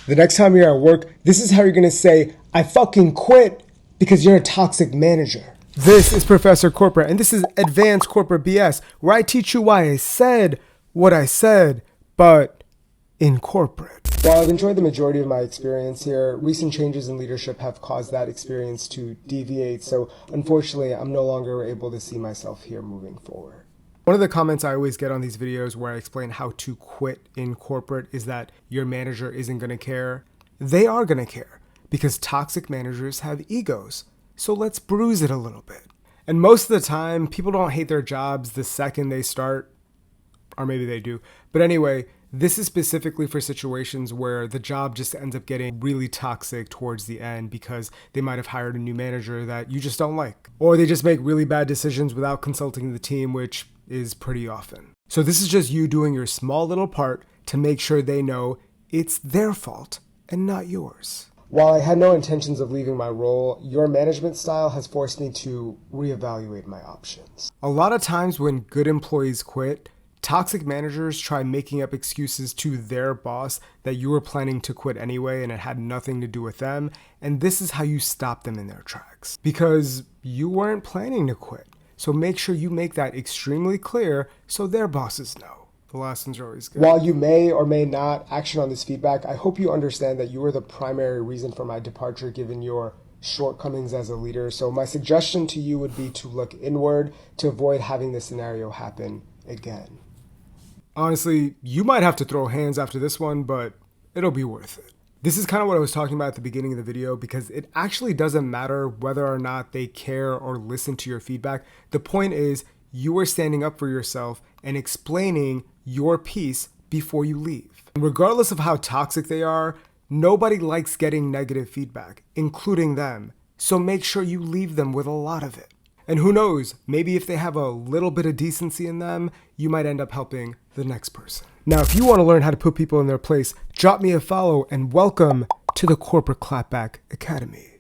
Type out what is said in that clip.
The next time you're at work, this is how you're gonna say, I fucking quit because you're a toxic manager. This is Professor Corporate, and this is Advanced Corporate BS, where I teach you why I said what I said, but in corporate. While I've enjoyed the majority of my experience here, recent changes in leadership have caused that experience to deviate, so unfortunately, I'm no longer able to see myself here moving forward. One of the comments I always get on these videos where I explain how to quit in corporate is that your manager isn't going to care. They are going to care because toxic managers have egos. So let's bruise it a little bit. And most of the time, people don't hate their jobs the second they start, or maybe they do. But anyway, this is specifically for situations where the job just ends up getting really toxic towards the end because they might have hired a new manager that you just don't like. Or they just make really bad decisions without consulting the team, which is pretty often. So this is just you doing your small little part to make sure they know it's their fault and not yours. While I had no intentions of leaving my role, your management style has forced me to reevaluate my options. A lot of times when good employees quit, toxic managers try making up excuses to their boss that you were planning to quit anyway and it had nothing to do with them, and this is how you stop them in their tracks. Because you weren't planning to quit. So make sure you make that extremely clear so their bosses know. The last ones are always good. While you may or may not action on this feedback, I hope you understand that you were the primary reason for my departure given your shortcomings as a leader. So my suggestion to you would be to look inward to avoid having this scenario happen again. Honestly, you might have to throw hands after this one, but it'll be worth it. This is kind of what I was talking about at the beginning of the video because it actually doesn't matter whether or not they care or listen to your feedback. The point is you are standing up for yourself and explaining your piece before you leave. And regardless of how toxic they are, nobody likes getting negative feedback, including them. So make sure you leave them with a lot of it. And who knows, maybe if they have a little bit of decency in them, you might end up helping the next person. Now, if you want to learn how to put people in their place, drop me a follow and welcome to the Corporate Clapback Academy.